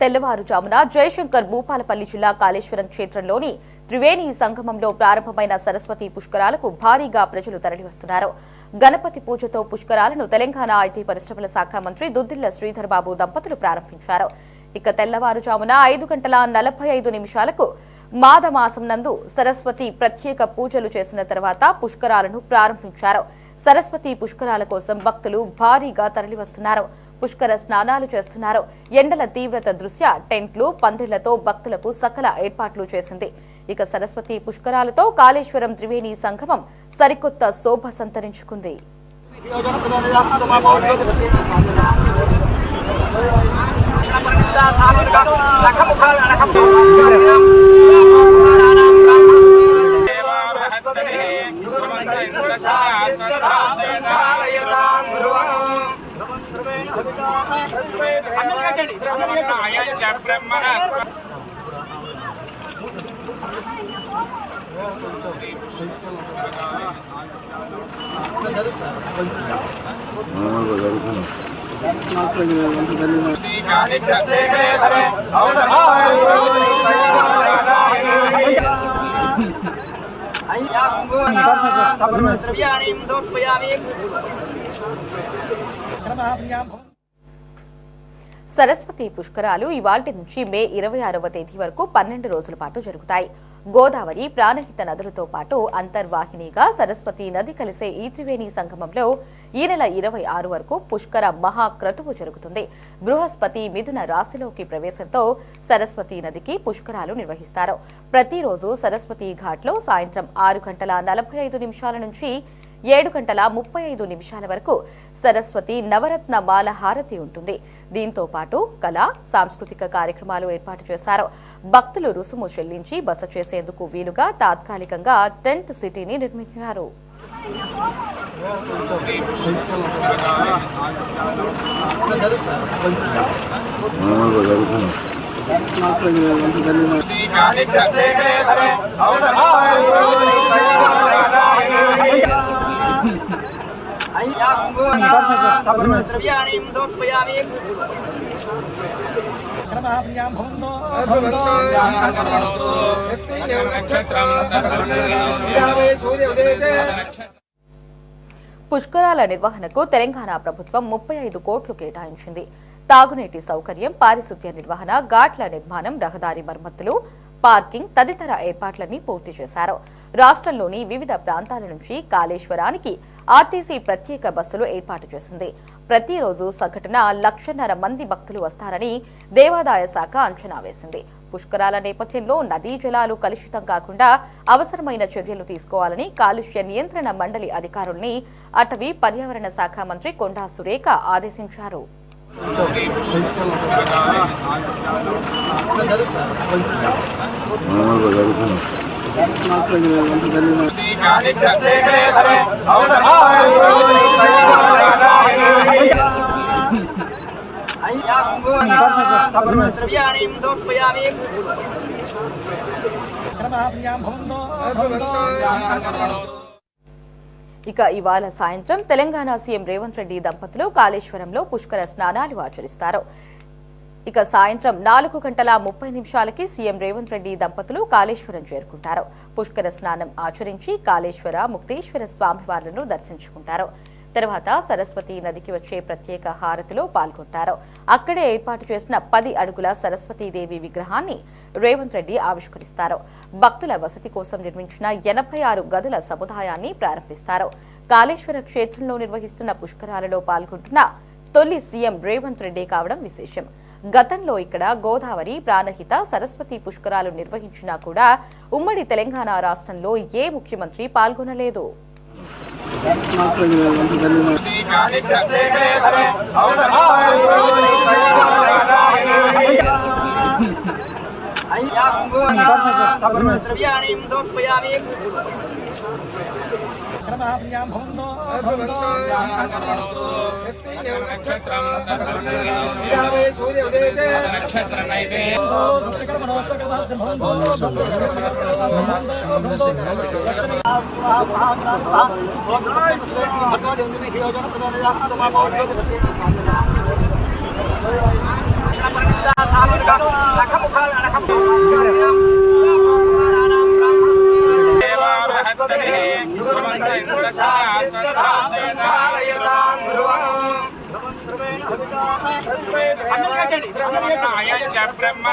తెల్లవారుజామున జయశంకర్ భూపాలపల్లి జిల్లా కాళేశ్వరం క్షేత్రంలోని త్రివేణి సంగమంలో ప్రారంభమైన సరస్వతి పుష్కరాలకు భారీగా ప్రజలు తరలివస్తున్నారు. గణపతి పూజతో పుష్కరాలను తెలంగాణ ఐటీ పరిశ్రమల శాఖ మంత్రి దుద్దిళ్ల శ్రీధర్ బాబు దంపతులు ప్రారంభించారు. ఇక తెల్లవారుజామున 5:45 మాఘమాసం నందు సరస్వతి ప్రత్యేక పూజలు చేసిన తర్వాత పుష్కరాలను ప్రారంభించారు. సరస్వతి పుష్కరాల కోసం భక్తులు భారీగా తరలివస్తున్నారు. పుష్కర స్నానాలు చేస్తున్నారు. ఎండల తీవ్రత దృష్ట్యా టెంట్లు, పందిళ్లతో భక్తులకు సకల ఏర్పాట్లు చేసింది. ఇక సరస్వతి పుష్కరాలతో కాళేశ్వరం త్రివేణి సంగమం సరికొత్త శోభ సంతరించుకుంది. సరస్వతి పుష్కరాలు ఇవాల్టి నుంచి మే 26వ తేదీ వరకు 12 రోజుల పాటు జరుగుతాయి. గోదావరి, ప్రాణహిత నదులతో పాటు అంతర్వాహినిగా సరస్వతి నది కలిసే ఈ త్రివేణి సంగమంలో ఈ నెల 26 వరకు పుష్కర మహాక్రతువు జరుగుతుంది. బృహస్పతి మిథున రాశిలోకి ప్రవేశంతో సరస్వతి నదికి పుష్కరాలు నిర్వహిస్తారు. ప్రతిరోజు సరస్వతి ఘాట్లో సాయంత్రం 6:45 నుంచి 7:35 వరకు సరస్వతి నవరత్న మాల హారతి ఉంటుంది. దీంతో పాటు కళా, సాంస్కృతిక కార్యక్రమాలు ఏర్పాటు చేశారు. భక్తులు రుసుము చెల్లించి బస చేసేందుకు వీలుగా తాత్కాలికంగా టెంట్ సిటీని నిర్మించారు. పుష్కరాల నిర్వహణకు తెలంగాణ ప్రభుత్వం 35 కోట్లు కేటాయించింది. తాగునీటి సౌకర్యం, పారిశుద్ధ్య నిర్వహణ, ఘాట్ల నిర్మాణం, రహదారి మరమ్మతులు, పార్కింగ్ తదితర ఏర్పాట్లన్నీ పూర్తి చేశారు. రాష్ట్రంలోని వివిధ ప్రాంతాల నుంచి కాళేశ్వరానికి ఆర్టీసీ ప్రత్యేక బస్సులు ఏర్పాటు చేసింది. ప్రతిరోజు సగటున 1,50,000 మంది భక్తులు వస్తారని దేవాదాయ శాఖ అంచనా వేసింది. పుష్కరాల నేపథ్యంలో నదీ జలాలు కలుషితం కాకుండా అవసరమైన చర్యలు తీసుకోవాలని కాలుష్య నియంత్రణ మండలి అధికారుల్ని అటవీ పర్యావరణ శాఖ మంత్రి కొండా సురేఖ ఆదేశించారు. ఇక ఇవాళ సాయంత్రం తెలంగాణ సీఎం రేవంత్ రెడ్డి దంపతులు కాళేశ్వరంలో పుష్కర స్నానాలు ఆచరిస్తారు. ఇక సాయంత్రం 4:30 సీఎం రేవంత్ రెడ్డి దంపతులు కాళేశ్వరం చేరుకుంటారు. పుష్కర స్నానం ఆచరించి కాళేశ్వర, ముక్తేశ్వర స్వామివార్లను దర్శించుకుంటారు. తర్వాత సరస్వతి నదికి వచ్చే ప్రత్యేక హారతిలో పాల్గొంటారు. అక్కడే ఏర్పాటు చేసిన 10 అడుగుల సరస్వతీదేవి విగ్రహాన్ని రేవంత్ రెడ్డి ఆవిష్కరిస్తారు. భక్తుల వసతి కోసం నిర్మించిన 86 గదుల సముదాయాన్ని ప్రారంభిస్తారు. కాళేశ్వర క్షేత్రంలో నిర్వహిస్తున్న పుష్కరాలలో పాల్గొంటున్న తొలి సీఎం రేవంత్ రెడ్డి కావడం విశేషం. గతంలో ఇక్కడ గోదావరి, ప్రాణహిత, సరస్వతి పుష్కరాలు నిర్వహించినా కూడా ఉమ్మడి తెలంగాణ రాష్ట్రంలో ఏ ముఖ్యమంత్రి పాల్గొనలేదు. Sahabat బ్రహ్మ